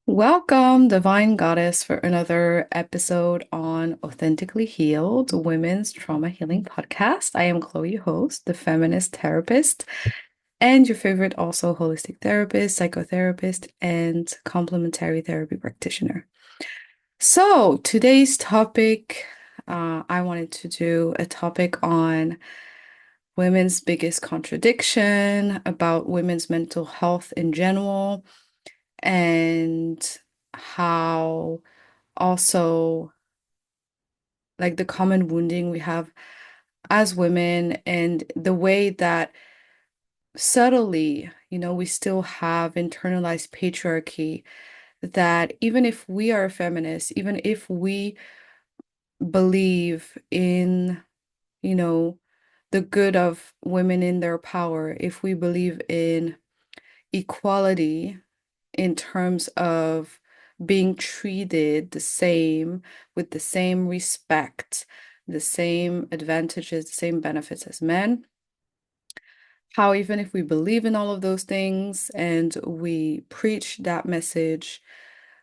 Welcome, Divine Goddess, for another episode on Authentically Healed Women's Trauma Healing Podcast. I am Chloe, your host, the feminist therapist, and your favorite also holistic therapist, psychotherapist, and complementary therapy practitioner. So, today's topic, I wanted to do a topic on women's biggest contradiction, about women's mental health in general, and how also like the common wounding we have as women and the way that subtly, we still have internalized patriarchy that even if we are feminists, even if we believe in, you know, the good of women in their power, if we believe in equality in terms of being treated the same with the same respect, the same advantages, the same benefits as men. How, even if we believe in all of those things and we preach that message,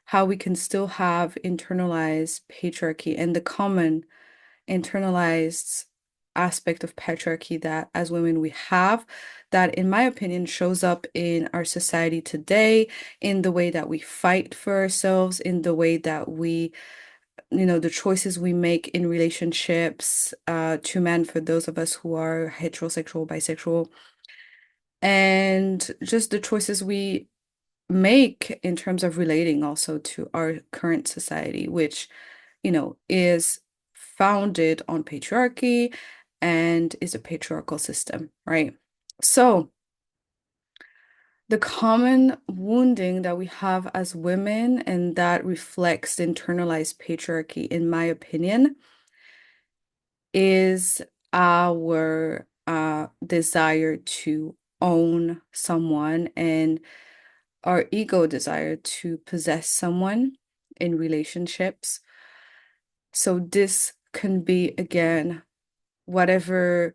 how we can still have internalized patriarchy and the common internalized aspect of patriarchy that as women we have that in my opinion shows up in our society today, in the way that we fight for ourselves, in the way that we, the choices we make in relationships to men, for those of us who are heterosexual, bisexual, and just the choices we make in terms of relating also to our current society, which, is founded on patriarchy and is a patriarchal system, right? So, the common wounding that we have as women, and that reflects internalized patriarchy, in my opinion, is our desire to own someone and our ego desire to possess someone in relationships. So this can be, again, whatever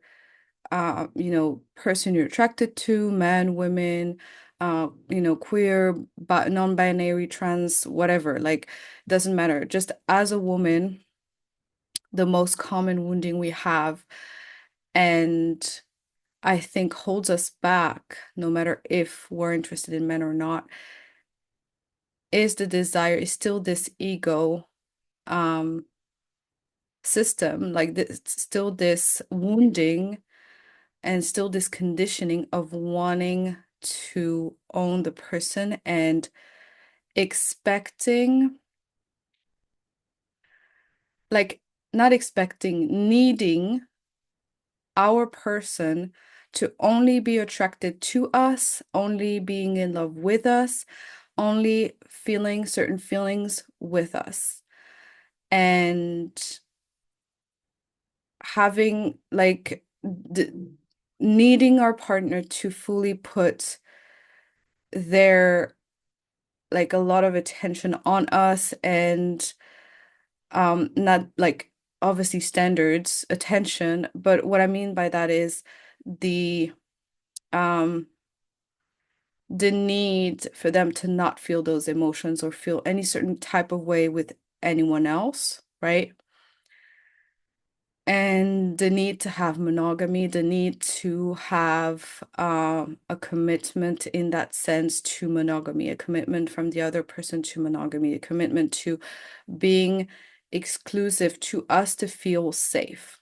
person you're attracted to, men, women, queer, but non-binary, trans, whatever, like doesn't matter. Just as a woman, the most common wounding we have, and I think holds us back, no matter if we're interested in men or not, is the desire, is still this ego um system, like this, still this wounding and still this conditioning of wanting to own the person and expecting, like, not expecting, needing our person to only be attracted to us, only being in love with us, only feeling certain feelings with us. And having like needing our partner to fully put their, like, a lot of attention on us, and not like obviously standards attention, but what I mean by that is the um the need for them to not feel those emotions or feel any certain type of way with anyone else, right? And the need to have monogamy, the need to have a commitment in that sense to monogamy, a commitment from the other person to monogamy, a commitment to being exclusive to us to feel safe.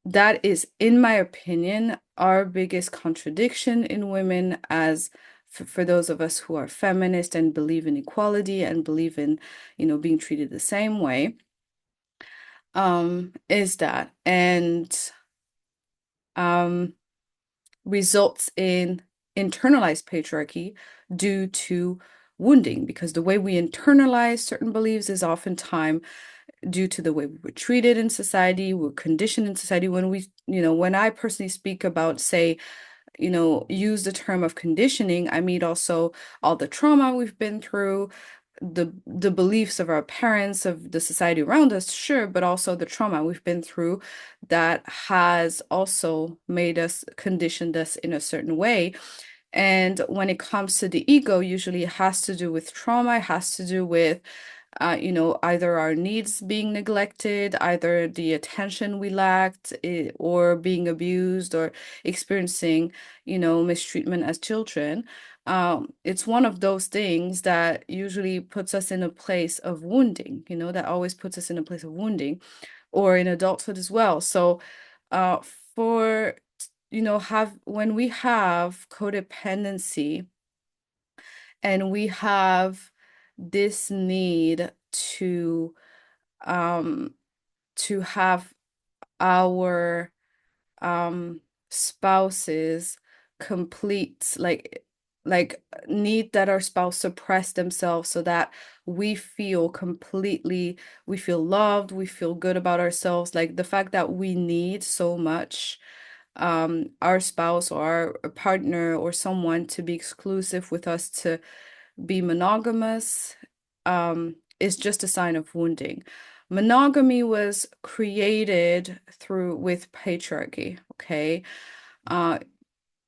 That is, in my opinion, our biggest contradiction in women, as for those of us who are feminist and believe in equality and believe in, being treated the same way, is that, and um, results in internalized patriarchy due to wounding, because the way we internalize certain beliefs is oftentimes due to the way we were treated in society, we're conditioned in society. When we, when I personally speak about, say, use the term of conditioning, I mean also all the trauma we've been through, the beliefs of our parents, of the society around us, sure, but also the trauma we've been through that has also made us, conditioned us in a certain way. And when it comes to the ego, usually it has to do with trauma, it has to do with, either our needs being neglected, either the attention we lacked, or being abused, or experiencing, mistreatment as children. It's one of those things that usually puts us in a place of wounding, that always puts us in a place of wounding, or in adulthood as well. So, uh, for have when we have codependency and we have this need um to have our um spouses complete, like need that our spouse suppress themselves so that we feel completely, we feel loved, we feel good about ourselves, like the fact that we need so much our spouse or our partner or someone to be exclusive with us, to be monogamous, is just a sign of wounding. Monogamy was created through with patriarchy, okay? Uh,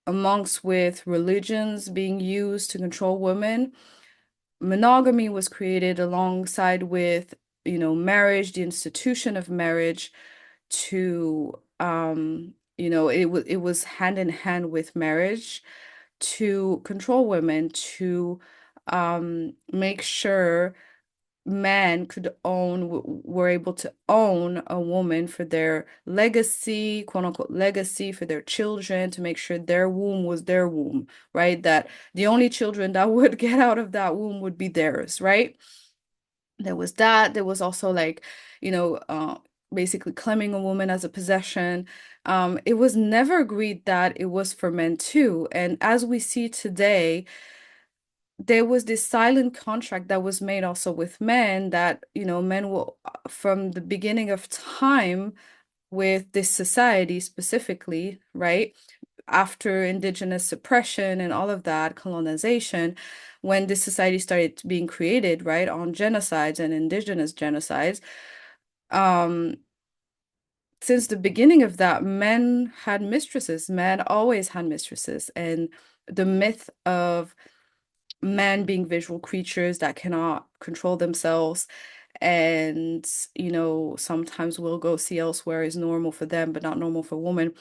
Amongst with religions being used to control women, monogamy was created alongside with, marriage, the institution of marriage, to it was hand in hand with marriage to control women, to make sure men could were able to own a woman for their legacy, quote unquote legacy, for their children, to make sure their womb was their womb, right? That the only children that would get out of that womb would be theirs, right? There was that. There was also like, you know, uh, basically claiming a woman as a possession. It was never agreed that it was for men too. And as we see today, there was this silent contract that was made also with men, that, men will, from the beginning of time with this society specifically, right? After indigenous suppression and all of that, colonization, when this society started being created, right, on genocides and indigenous genocides, um, since the beginning of that, men had mistresses. Men always had mistresses. And the myth of men being visual creatures that cannot control themselves and, sometimes will go see elsewhere is normal for them, but not normal for women.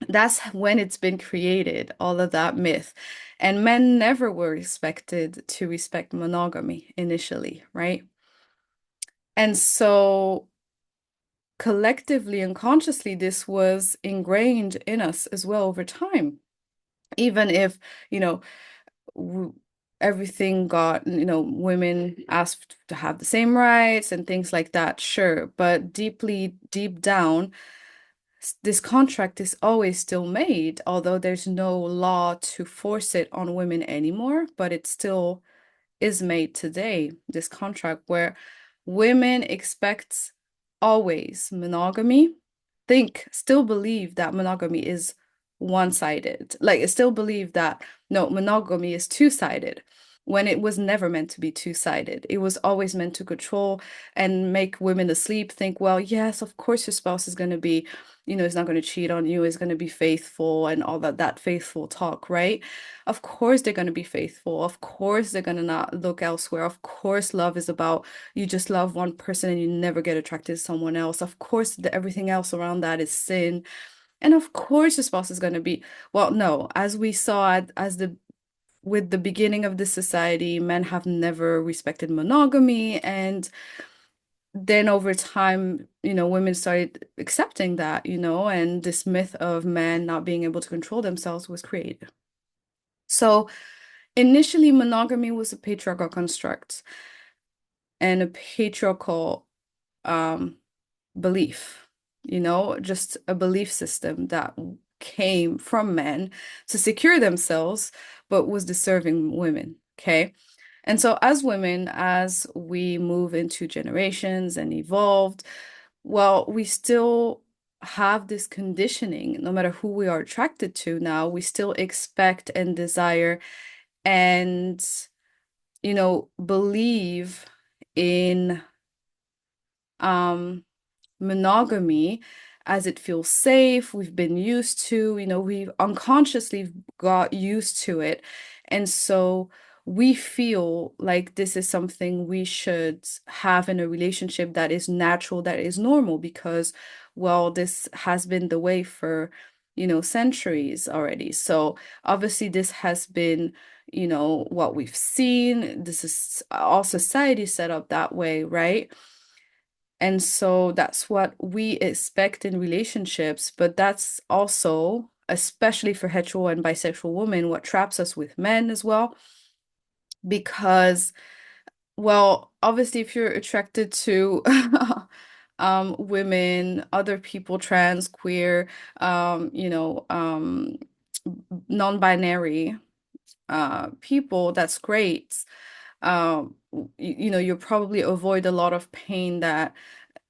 That's when it's been created, all of that myth. And men never were expected to respect monogamy initially, right? And so collectively and consciously, this was ingrained in us as well over time. Even if, you know, w everything got, women asked to have the same rights and things like that, sure. But deep down, this contract is always still made, although there's no law to force it on women anymore, but it still is made today, this contract where women expect always monogamy, still believe that monogamy is one-sided. Like, still believe that no, monogamy is two-sided, when it was never meant to be two-sided. It was always meant to control and make women asleep think, well, yes, of course your spouse is going to be, is not going to cheat on you, is going to be faithful, and all that faithful talk, right? Of course they're going to be faithful. Of course they're going to not look elsewhere. Of course love is about you just love one person and you never get attracted to someone else. Of course everything else around that is sin. And of course your spouse is going to be, well, no, as we saw as the with the beginning of the society, men have never respected monogamy. And then over time, women started accepting that, and this myth of men not being able to control themselves was created. So initially, monogamy was a patriarchal construct and a patriarchal um, belief, just a belief system that came from men to secure themselves, but was deserving women. Okay. And so, as women, as we move into generations and evolved, well, we still have this conditioning, no matter who we are attracted to now, we still expect and desire and, believe in um monogamy as it feels safe. We've been used to, we've unconsciously got used to it. And so we feel like this is something we should have in a relationship that is natural, that is normal, because, well, this has been the way for, centuries already. So obviously, this has been, what we've seen. This is all society set up that way, right? And so that's what we expect in relationships, but that's also, especially for hetero and bisexual women, what traps us with men as well. Because, well, obviously, if you're attracted to women, other people, trans, queer, non-binary people, that's great. You'll probably avoid a lot of pain that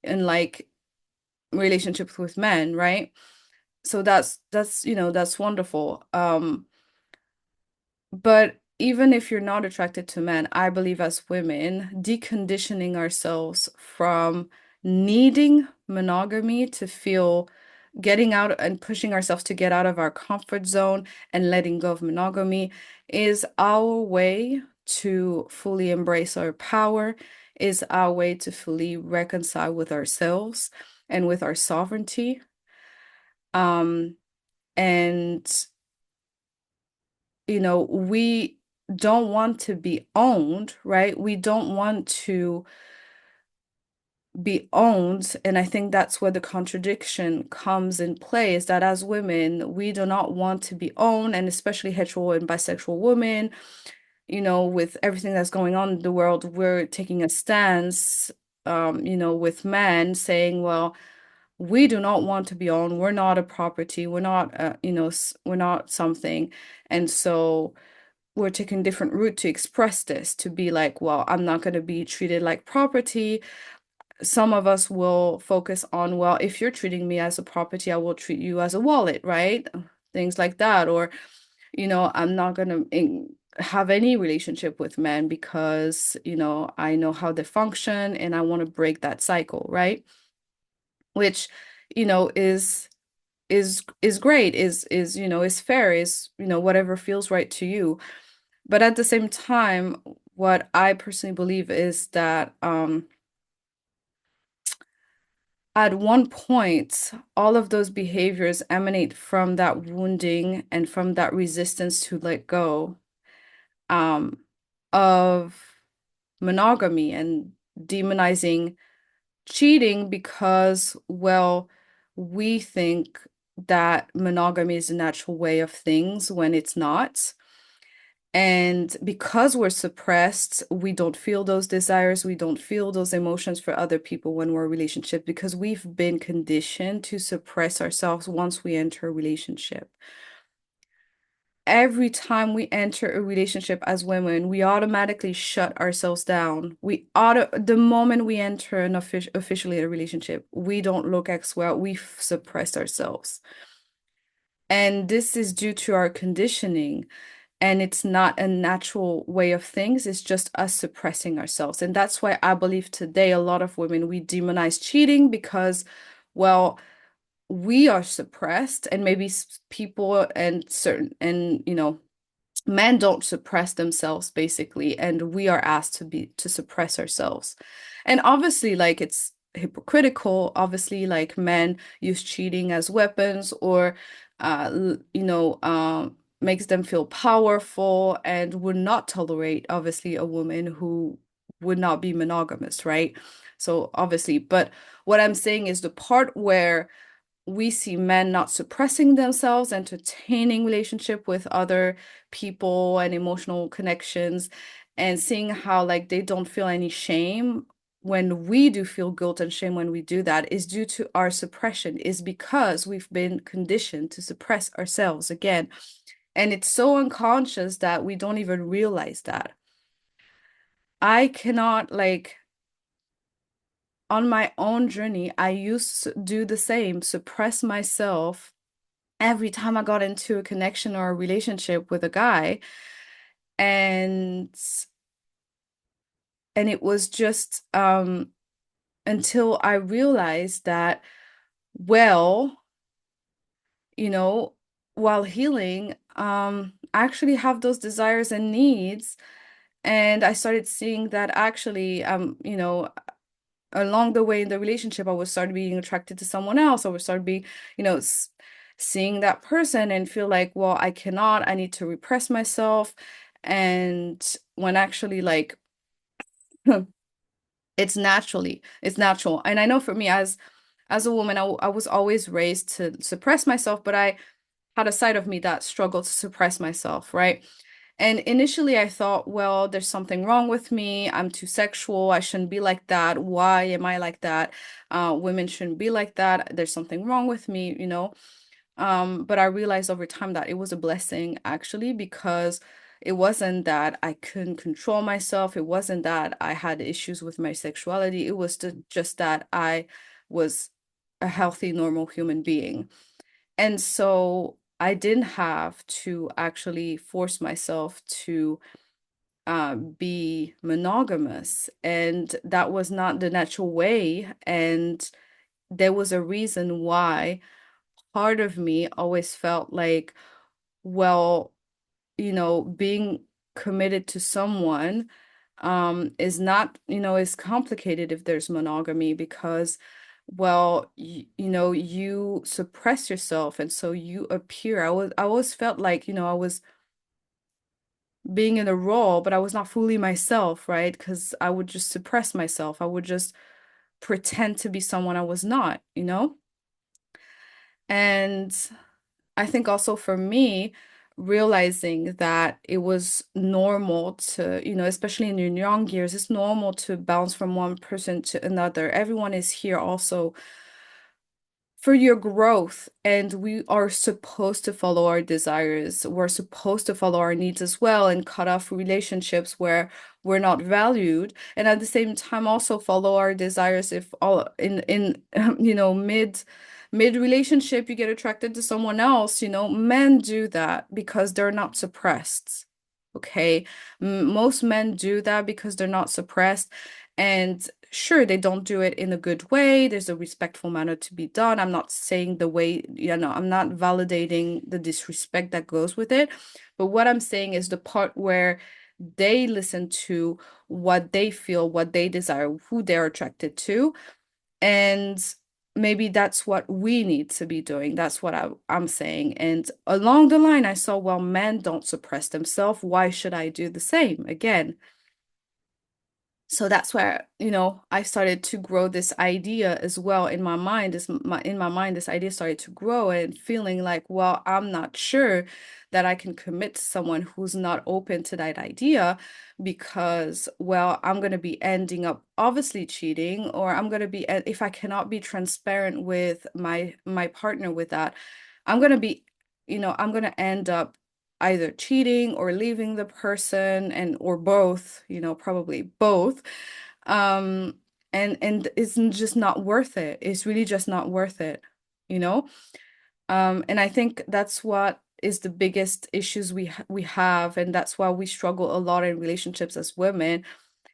in like relationships with men, right? So that's wonderful. But even if you're not attracted to men, I believe as women, deconditioning ourselves from needing monogamy to feel getting out and pushing ourselves to get out of our comfort zone and letting go of monogamy is our way to fully embrace our power, is our way to fully reconcile with ourselves and with our sovereignty. Um, and we don't want to be owned, right? We don't want to be owned. And I think that's where the contradiction comes in play, is that as women, we do not want to be owned, and especially hetero and bisexual women, with everything that's going on in the world, we're taking a stance, with men saying, well, we do not want to be owned. We're not a property. We're not, we're not something. And so we're taking different route to express this, to be like, well, I'm not going to be treated like property. Some of us will focus on, well, if you're treating me as a property, I will treat you as a wallet, right? Things like that. Or, I'm not going to have any relationship with men because, I know how they function and I want to break that cycle, right? Which, is great, is fair, is, whatever feels right to you. But at the same time, what I personally believe is that at one point, all of those behaviors emanate from that wounding and from that resistance to let go um, of monogamy and demonizing cheating because, well, we think that monogamy is a natural way of things when it's not. And because we're suppressed, we don't feel those desires, we don't feel those emotions for other people when we're in a relationship because we've been conditioned to suppress ourselves once we enter a relationship. Every time we enter a relationship as women, we automatically shut ourselves down. The moment we enter an officially a relationship, we don't look well, we suppress ourselves. And this is due to our conditioning. And it's not a natural way of things. It's just us suppressing ourselves. And that's why I believe today a lot of women, we demonize cheating because, well, we are suppressed and maybe people and men don't suppress themselves basically, and we are asked to suppress ourselves. And obviously, like, it's hypocritical. Obviously, like, men use cheating as weapons or makes them feel powerful and would not tolerate obviously a woman who would not be monogamous, right? So obviously, but what I'm saying is the part where we see men not suppressing themselves, entertaining relationship with other people and emotional connections, and seeing how like they don't feel any shame when we do feel guilt and shame when we do that is due to our suppression, is because we've been conditioned to suppress ourselves again. And it's so unconscious that we don't even realize that. I cannot like on my own journey, I used to do the same, suppress myself every time I got into a connection or a relationship with a guy. And it was just until I realized that well, you know, while healing, I actually have those desires and needs. And I started seeing that actually, along the way in the relationship, I would start being attracted to someone else. I would start being, you know, seeing that person and feel like, well, I need to repress myself. And when actually, like, it's natural. And I know for me, as a woman, I was always raised to suppress myself, but I had a side of me that struggled to suppress myself, right? And initially I thought, well, there's something wrong with me. I'm too sexual. I shouldn't be like that. Why am I like that? Women shouldn't be like that. There's something wrong with me, you know? But I realized over time that it was a blessing actually, because it wasn't that I couldn't control myself. It wasn't that I had issues with my sexuality. It was just that I was a healthy, normal human being. And so I didn't have to actually force myself to be monogamous. And that was not the natural way. And there was a reason why part of me always felt like, well, being committed to someone is not, is complicated if there's monogamy because, well, you suppress yourself and so you appear. I always felt like, I was being in a role, but I was not fully myself, right? Because I would just suppress myself. I would just pretend to be someone I was not, you know? And I think also for me, realizing that it was normal to, especially in your young years, it's normal to bounce from one person to another. Everyone is here also for your growth, and we are supposed to follow our desires. We're supposed to follow our needs as well and cut off relationships where we're not valued, and at the same time also follow our desires if all in mid relationship you get attracted to someone else. Men do that because they're not suppressed. Okay. Most men do that because they're not suppressed. And sure, they don't do it in a good way. There's a respectful manner to be done. I'm not saying the way, I'm not validating the disrespect that goes with it. But what I'm saying is the part where they listen to what they feel, what they desire, who they're attracted to. And maybe that's what we need to be doing. That's what I'm saying. And along the line, I saw, well, men don't suppress themselves. Why should I do the same? Again, so that's where, I started to grow this idea as well in my mind. In my mind, this idea started to grow and feeling like, well, I'm not sure that I can commit to someone who's not open to that idea because, well, I'm going to be ending up obviously cheating, or I'm going to be, if I cannot be transparent with my partner with that, I'm going to be, I'm going to end up either cheating or leaving the person, and or both, probably both. um and it's just not worth it. It's really just not worth it, you know. And I think that's what is the biggest issues we have, and that's why we struggle a lot in relationships as women,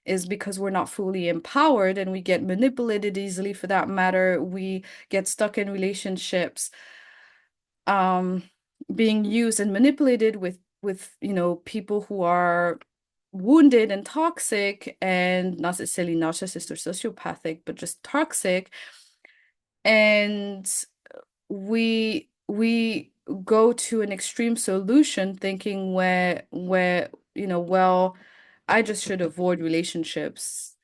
is because we're not fully empowered and we get manipulated easily. For that matter, we get stuck in relationships um being used and manipulated with people who are wounded and toxic, and not necessarily narcissist or sociopathic, but just toxic. And we go to an extreme solution thinking where well, I just should avoid relationships,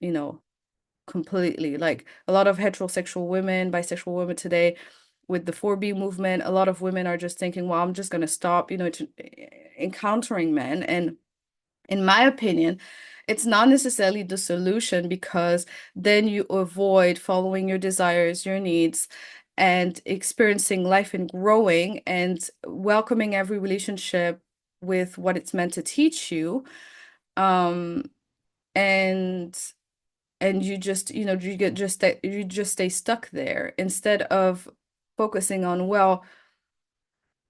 completely. Like a lot of heterosexual women, bisexual women today with the 4B movement, a lot of women are just thinking, well, I'm just going to stop, encountering men. And in my opinion, it's not necessarily the solution, because then you avoid following your desires, your needs, and experiencing life and growing and welcoming every relationship with what it's meant to teach you. Um, and you just, you just stay stuck there instead of focusing on, well,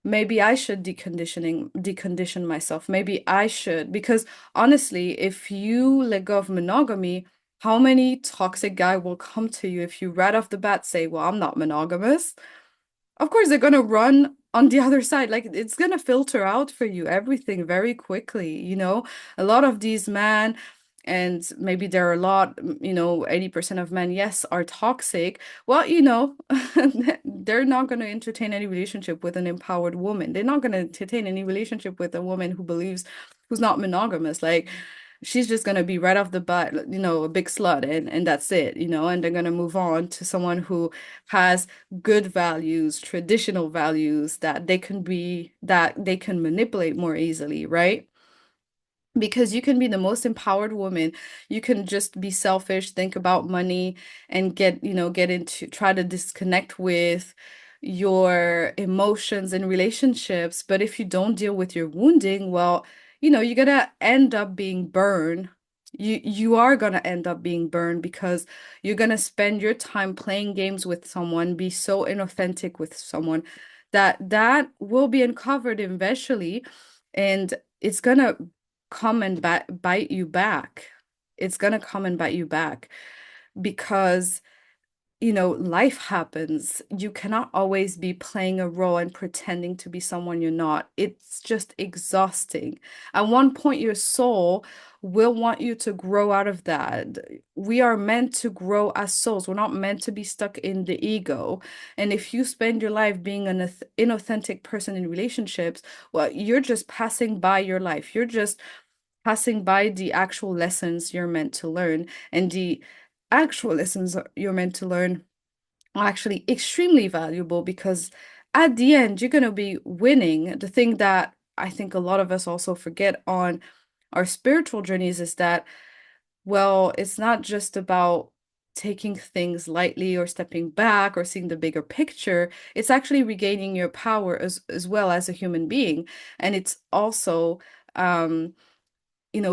maybe I should decondition myself. Maybe I should, because honestly, if you let go of monogamy, how many toxic guy will come to you if you right off the bat say, well, I'm not monogamous? Of course, they're gonna run on the other side. Like it's gonna filter out for you everything very quickly, you know? A lot of these men, and maybe there are a lot, 80% of men, yes, are toxic. Well, they're not gonna entertain any relationship with an empowered woman. They're not gonna entertain any relationship with a woman who's not monogamous. Like she's just gonna be right off the bat, a big slut, and that's it, and they're gonna move on to someone who has good values, traditional values that they can manipulate more easily, right? Because you can be the most empowered woman. You can just be selfish, think about money, and get into try to disconnect with your emotions and relationships. But if you don't deal with your wounding, well, you're gonna end up being burned. You are gonna end up being burned because you're gonna spend your time playing games with someone, be so inauthentic with someone that will be uncovered eventually, and it's gonna come and bite you back. It's gonna come and bite you back because, life happens. You cannot always be playing a role and pretending to be someone you're not. It's just exhausting. At one point, your soul will want you to grow out of that. We are meant to grow as souls. We're not meant to be stuck in the ego. And if you spend your life being an inauthentic person in relationships, well, you're just passing by your life. You're just passing by the actual lessons you're meant to learn. And the actual lessons you're meant to learn are actually extremely valuable because at the end, you're going to be winning. The thing that I think a lot of us also forget on our spiritual journeys is that, well, it's not just about taking things lightly or stepping back or seeing the bigger picture. It's actually regaining your power as well as a human being. And it's also,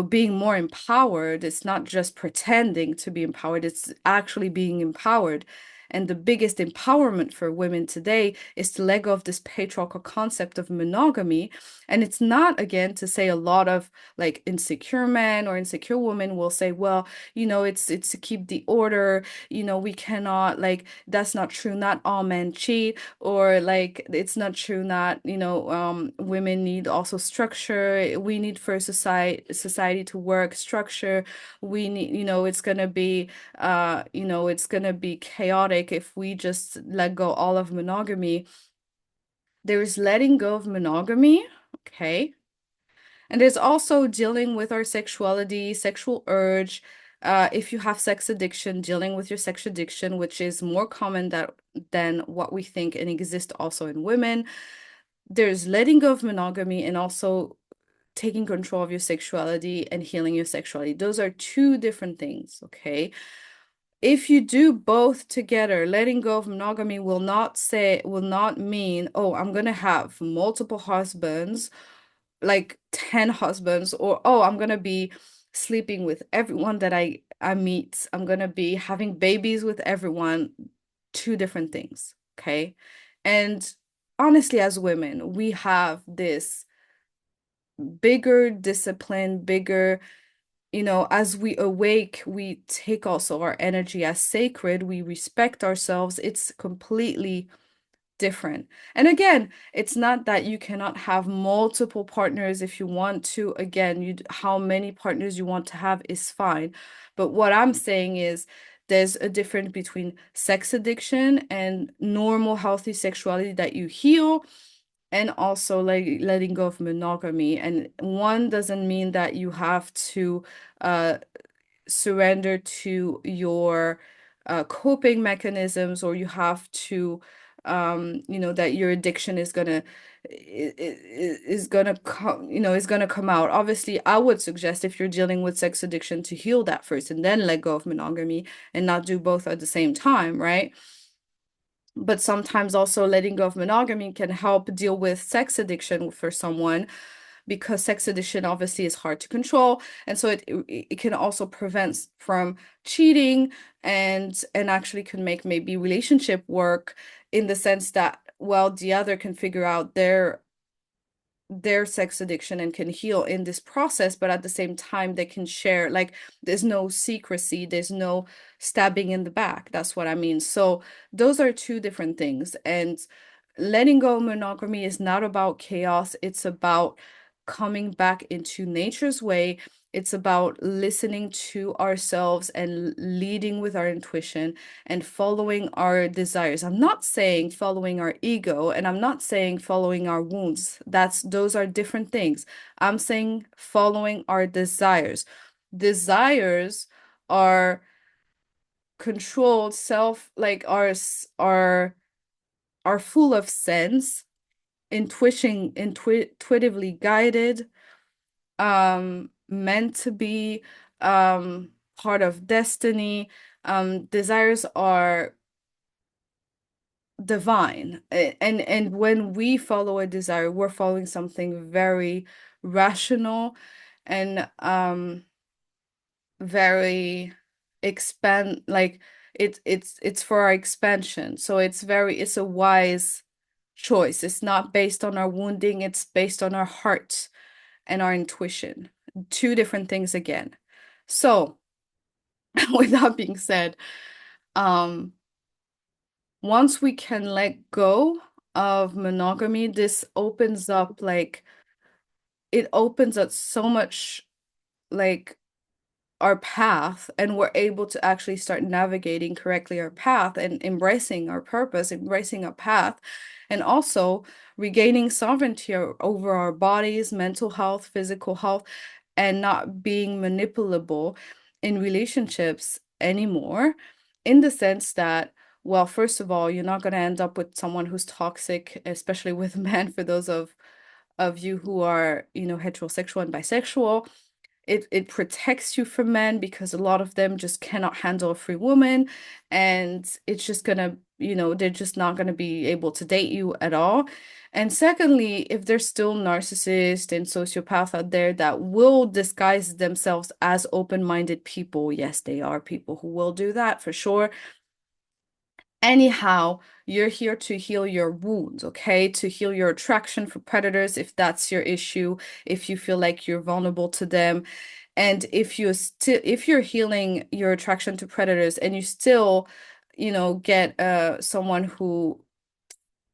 being more empowered. It's not just pretending to be empowered, it's actually being empowered. And the biggest empowerment for women today is to let go of this patriarchal concept of monogamy. And it's not, again, to say a lot of like insecure men or insecure women will say, well, it's to keep the order, we cannot, like, that's not true. Not all men cheat, or like it's not true that women need also structure. We need for society to work structure. We need, it's gonna be chaotic if we just let go all of monogamy. There's letting go of monogamy, okay, and there's also dealing with our sexuality, sexual urge. If you have sex addiction, dealing with your sex addiction, which is more common than what we think and exists also in women. There's letting go of monogamy and also taking control of your sexuality and healing your sexuality. Those are two different things, okay? If you do both together, letting go of monogamy will not mean, oh, I'm gonna have multiple husbands, like 10 husbands, or oh, I'm gonna be sleeping with everyone that I meet. I'm gonna be having babies with everyone. Two different things, okay? And honestly, as women, we have this bigger discipline, bigger, as we awake, we take also our energy as sacred. We respect ourselves. It's completely different. And again, it's not that you cannot have multiple partners if you want to. Again, how many partners you want to have is fine. But what I'm saying is there's a difference between sex addiction and normal healthy sexuality that you heal, and also like letting go of monogamy. And one doesn't mean that you have to surrender to your coping mechanisms, or you have to that your addiction is gonna come, is gonna come out. Obviously, I would suggest if you're dealing with sex addiction to heal that first and then let go of monogamy and not do both at the same time, right? But sometimes also letting go of monogamy can help deal with sex addiction for someone, because sex addiction obviously is hard to control, and so it can also prevent from cheating, and actually can make maybe relationship work in the sense that, well, the other can figure out their sex addiction and can heal in this process, but at the same time they can share, like there's no secrecy, there's no stabbing in the back. That's what I mean. So those are two different things. And letting go of monogamy is not about chaos, it's about coming back into nature's way. It's about listening to ourselves and leading with our intuition and following our desires. I'm not saying following our ego, and I'm not saying following our wounds. Those are different things. I'm saying following our desires. Desires are controlled self, like are full of sense, intuitively guided, meant to be, part of destiny. Desires are divine. And when we follow a desire, we're following something very rational and very expand, like it's for our expansion. So it's a wise choice. It's not based on our wounding, it's based on our heart and our intuition. Two different things again. So, with that being said, um, once we can let go of monogamy, this opens up, like, it opens up so much, like, our path, and we're able to actually start navigating correctly our path and embracing our purpose, embracing our path, and also regaining sovereignty over our bodies, mental health, physical health, and not being manipulable in relationships anymore, in the sense that, well, first of all, you're not going to end up with someone who's toxic, especially with men, for those of you who are, heterosexual and bisexual. It protects you from men because a lot of them just cannot handle a free woman, and it's just gonna, they're just not gonna be able to date you at all. And secondly, if there's still narcissists and sociopaths out there that will disguise themselves as open-minded people, yes, they are people who will do that for sure. Anyhow, you're here to heal your wounds, okay? To heal your attraction for predators if that's your issue, if you feel like you're vulnerable to them. And if you're healing your attraction to predators and you still, get someone who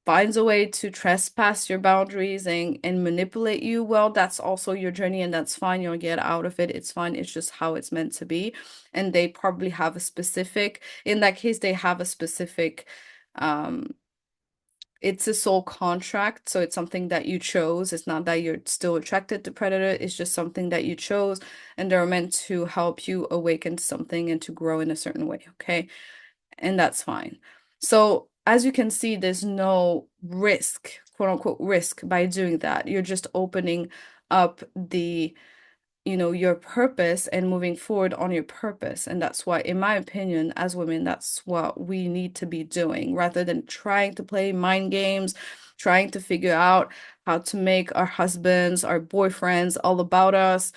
finds a way to trespass your boundaries and manipulate you, well, that's also your journey and that's fine. You'll get out of it. It's fine. It's just how it's meant to be. And they probably have a specific, in that case, they have a specific, um, it's a soul contract. So it's something that you chose. It's not that you're still attracted to predator. It's just something that you chose, and they're meant to help you awaken to something and to grow in a certain way. Okay. And that's fine. So as you can see, there's no risk, quote unquote, risk by doing that. You're just opening up your purpose and moving forward on your purpose. And that's why, in my opinion, as women, that's what we need to be doing rather than trying to play mind games, trying to figure out how to make our husbands, our boyfriends all about us.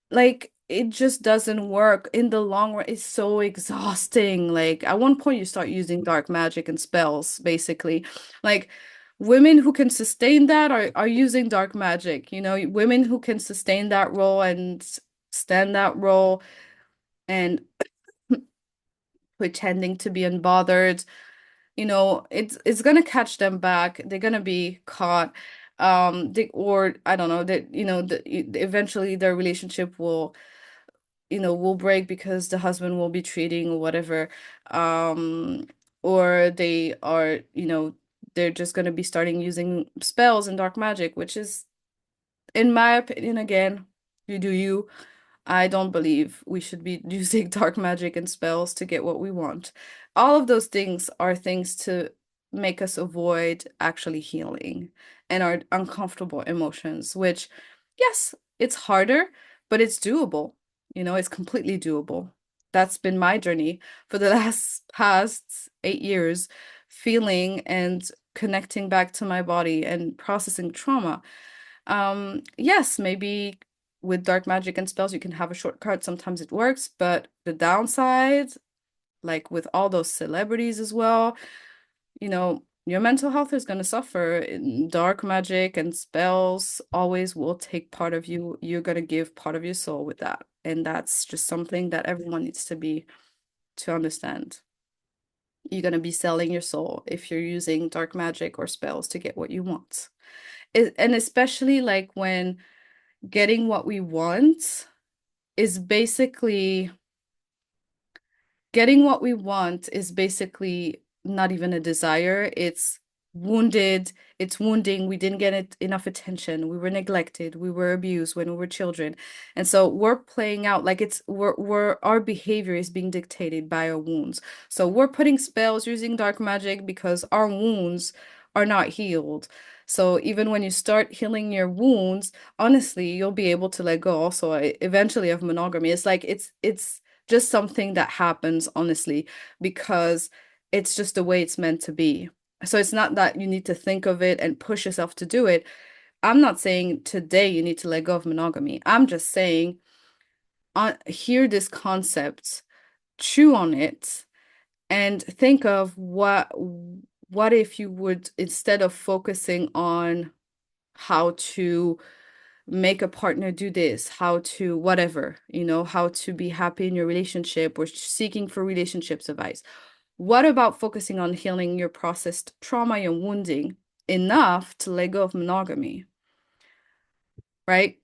Like, it just doesn't work in the long run. It's so exhausting. Like, at one point you start using dark magic and spells, basically. Like, women who can sustain that are using dark magic. Women who can sustain that role and stand that role and pretending to be unbothered, it's gonna catch them back. They're gonna be caught. Or I don't know, that eventually their relationship will break because the husband will be cheating or whatever. Um, or they're just going to be starting using spells and dark magic, which is, in my opinion, again, you do you. I don't believe we should be using dark magic and spells to get what we want. All of those things are things to make us avoid actually healing and our uncomfortable emotions, which, yes, it's harder, but it's doable. It's completely doable. That's been my journey for the past 8 years, feeling and connecting back to my body and processing trauma. Yes, maybe with dark magic and spells, you can have a shortcut. Sometimes it works, but the downside, like with all those celebrities as well, you know, your mental health is going to suffer. Dark magic and spells always will take part of you. You're going to give part of your soul with that. And that's just something that everyone needs to understand. You're going to be selling your soul if you're using dark magic or spells to get what you want. And especially like when getting what we want is basically getting what we want is basically not even a desire. It's wounding. We didn't get it enough attention. We were neglected. We were abused when we were children. And so we're playing out like we're our behavior is being dictated by our wounds. So we're putting spells using dark magic because our wounds are not healed. So even when you start healing your wounds, honestly, you'll be able to let go also eventually of monogamy. It's like it's just something that happens, honestly, because it's just the way it's meant to be. So it's not that you need to think of it and push yourself to do it. I'm not saying today you need to let go of monogamy. I'm just saying, hear this concept, chew on it, and think of what if you would, instead of focusing on how to make a partner do this, how to whatever, how to be happy in your relationship or seeking for relationships advice. What about focusing on healing your processed trauma and wounding enough to let go of monogamy, right?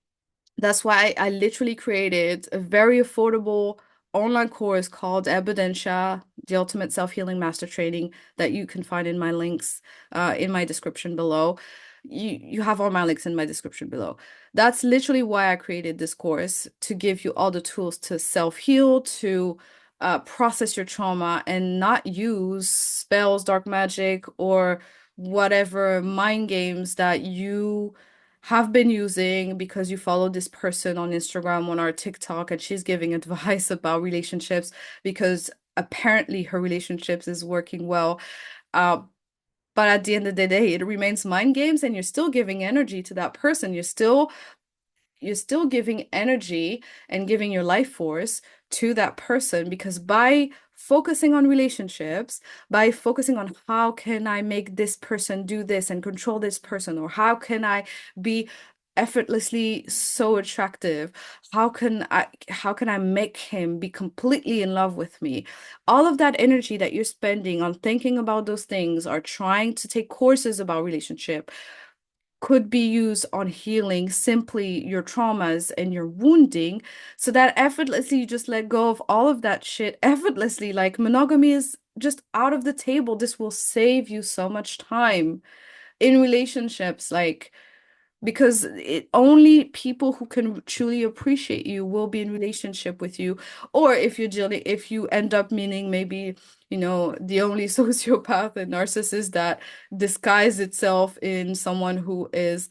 That's why I literally created a very affordable online course called Evidentia, the Ultimate Self-Healing Master Training that you can find in my links in my description below. You have all my links in my description below. That's literally why I created this course, to give you all the tools to self-heal, to process your trauma and not use spells, dark magic, or whatever mind games that you have been using because you follow this person on Instagram on our TikTok and she's giving advice about relationships because apparently her relationships is working well. Uh, but at the end of the day, it remains mind games and you're still giving energy to that person. You're still giving energy and giving your life force to that person, because by focusing on relationships, by focusing on how can I make this person do this and control this person, or how can I be effortlessly so attractive, how can I make him be completely in love with me, all of that energy that you're spending on thinking about those things or trying to take courses about relationship could be used on healing simply your traumas and your wounding, so that effortlessly you just let go of all of that shit effortlessly. Like monogamy is just out of the table. This will save you so much time in relationships, like, because only people who can truly appreciate you will be in relationship with you. Or if you end up meaning maybe, the only sociopath and narcissist that disguise itself in someone who is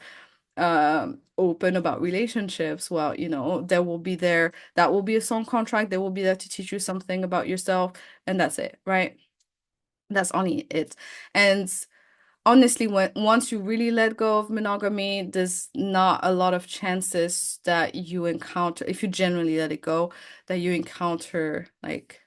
open about relationships, well, that will be a song contract. They will be there to teach you something about yourself, and that's it, right? That's only it. And honestly, once you really let go of monogamy, there's not a lot of chances that you encounter, if you generally let it go, that you encounter like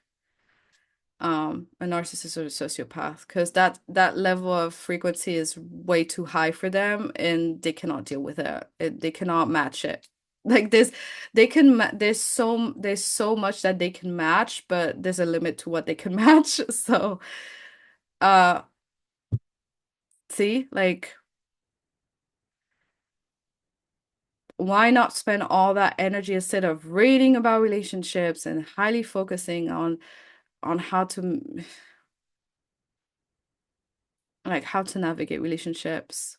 a narcissist or a sociopath, because that level of frequency is way too high for them and they cannot deal with they cannot match it. Like there's so much that they can match, but there's a limit to what they can match. So uh see, like, why not spend all that energy instead of reading about relationships and highly focusing on how to navigate relationships?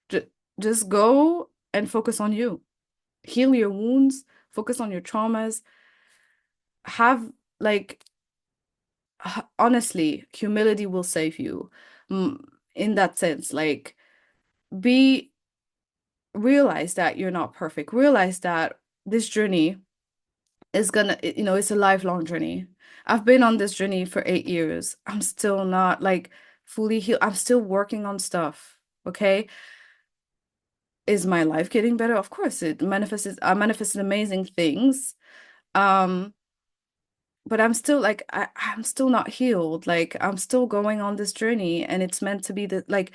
Just, just go and focus on you. Heal your wounds, focus on your traumas. Have like honestly, humility will save you. Mm, in that sense, like, be realize that you're not perfect. Realize that this journey is it's a lifelong journey. I've been on this journey for 8 years. I'm still not like fully healed. I'm still working on stuff. Okay. Is my life getting better? Of course, I manifested amazing things. Um, but I'm still like I'm still not healed. Like I'm still going on this journey and it's meant to be the like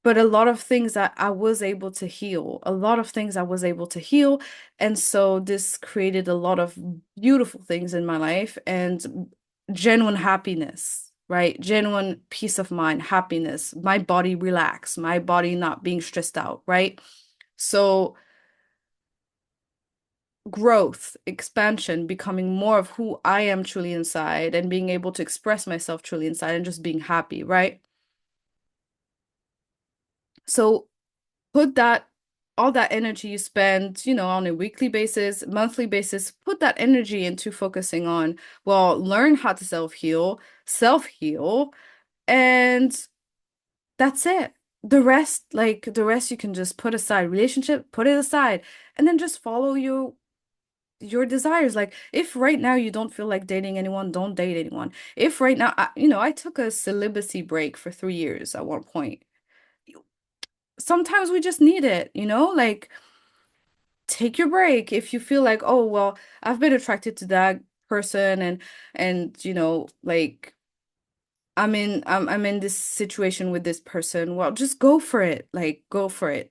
but a lot of things that I was able to heal, a lot of things I was able to heal. And so this created a lot of beautiful things in my life and genuine happiness, right? Genuine peace of mind, happiness, my body relaxed, my body not being stressed out, right? So growth, expansion, becoming more of who I am truly inside and being able to express myself truly inside and just being happy, right? So put that all that energy you spend, on a weekly basis, monthly basis, put that energy into focusing on, well, learn how to self-heal, and that's it. The rest you can just put aside. Relationship, put it aside, and then just follow your desires. Like if right now you don't feel like dating anyone, don't date anyone. If right now, I took a celibacy break for 3 years at one point. Sometimes we just need it, like take your break if you feel like, oh, well, I've been attracted to that person and like I'm in this situation with this person. Well, just go for it. Like go for it.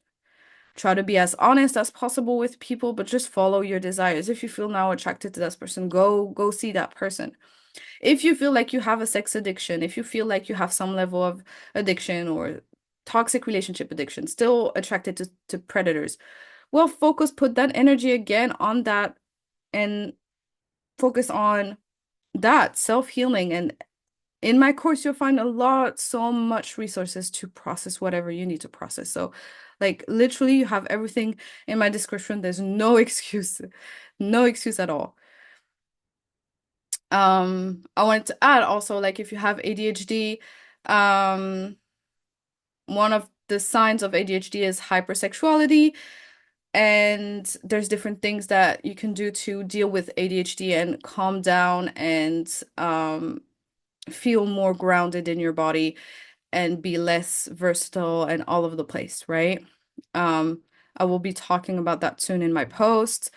Try to be as honest as possible with people, but just follow your desires. If you feel now attracted to this person, go see that person. If you feel like you have a sex addiction, if you feel like you have some level of addiction or toxic relationship addiction, still attracted to predators, well, put that energy again on that and focus on that self-healing. And in my course, you'll find so much resources to process whatever you need to process. So, like, literally, you have everything in my description. There's no excuse, no excuse at all. I wanted to add also, like, if you have ADHD, um, one of the signs of ADHD is hypersexuality. And there's different things that you can do to deal with ADHD and calm down and feel more grounded in your body and be less versatile and all over the place, right? Um, I will be talking about that soon in my post.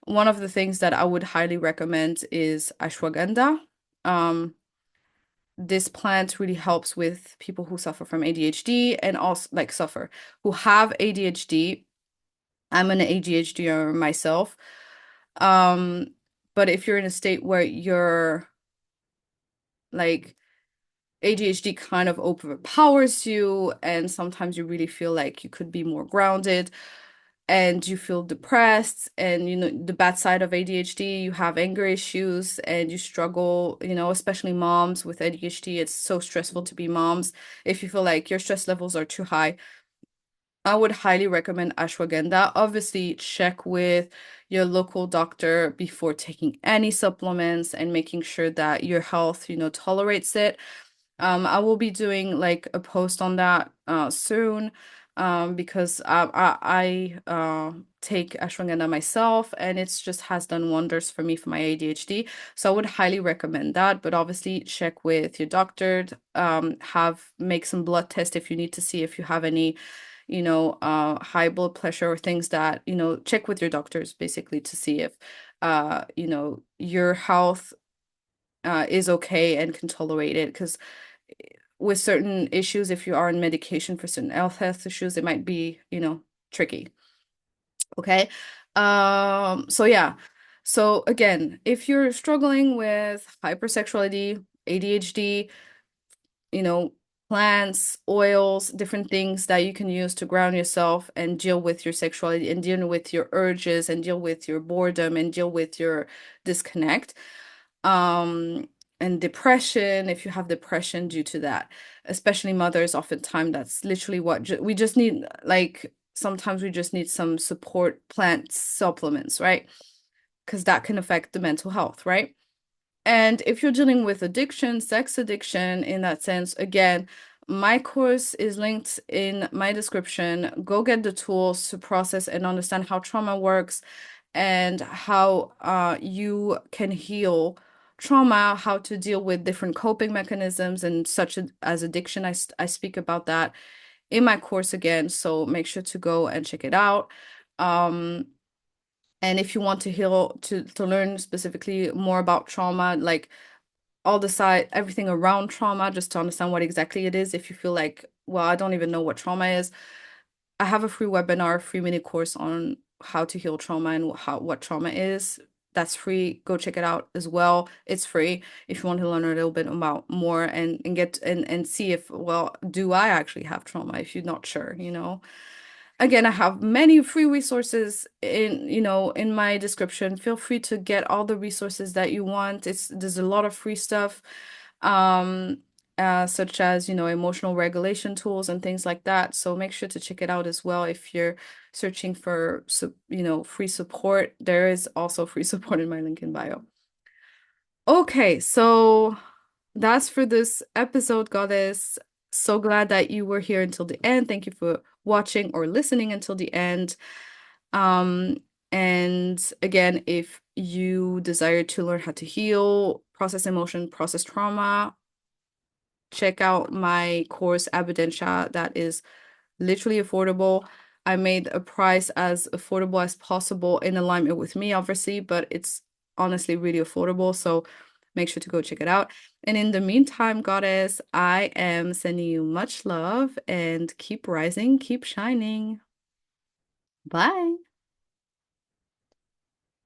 One of the things that I would highly recommend is ashwagandha. Um, this plant really helps with people who suffer from ADHD and also like suffer who have ADHD. I'm an ADHDer myself. Um, but if you're in a state where you're like ADHD kind of overpowers you, and sometimes you really feel like you could be more grounded and you feel depressed, and the bad side of ADHD, you have anger issues and you struggle, especially moms with ADHD, it's so stressful to be moms. If you feel like your stress levels are too high, I would highly recommend ashwagandha. Obviously, check with your local doctor before taking any supplements and making sure that your health, tolerates it. I will be doing like a post on that soon because I take ashwagandha myself and it's just has done wonders for me for my ADHD. So I would highly recommend that. But obviously check with your doctor, make some blood tests if you need to see if you have any, high blood pressure or things that, check with your doctors basically to see if your health is okay and can tolerate it. Because with certain issues, if you are on medication for certain health issues, it might be, tricky. Okay. So yeah. So again, if you're struggling with hypersexuality, ADHD, you know, plants, oils, different things that you can use to ground yourself and deal with your sexuality and deal with your urges and deal with your boredom and deal with your disconnect. Um, and depression, if you have depression due to that, especially mothers, oftentimes that's literally what we just need. Like sometimes we just need some support plant supplements, right? Because that can affect the mental health, right? And if you're dealing with addiction, sex addiction in that sense, again, my course is linked in my description. Go get the tools to process and understand how trauma works and how you can heal trauma, how to deal with different coping mechanisms and as addiction. I speak about that in my course again, so make sure to go and check it out. Um, And if you want to heal, to learn specifically more about trauma, like all the side, everything around trauma, just to understand what exactly it is. If you feel like, well, I don't even know what trauma is, I have a free webinar, free mini course on how to heal trauma and what trauma is. That's free. Go check it out as well. It's free if you want to learn a little bit about more and get and see if, well, do I actually have trauma if you're not sure, you know? Again, I have many free resources in, in my description. Feel free to get all the resources that you want. There's a lot of free stuff, um, such as, emotional regulation tools and things like that. So make sure to check it out as well if you're searching for, free support. There is also free support in my link in bio. Okay, so that's for this episode, Goddess. So glad that you were here until the end. Thank you for watching or listening until the end. Um, and again, if you desire to learn how to heal, process emotion, process trauma, check out my course, Abidentia, that is literally affordable. I made a price as affordable as possible in alignment with me, obviously, but it's honestly really affordable. So make sure to go check it out. And in the meantime, Goddess, I am sending you much love and keep rising, keep shining. Bye.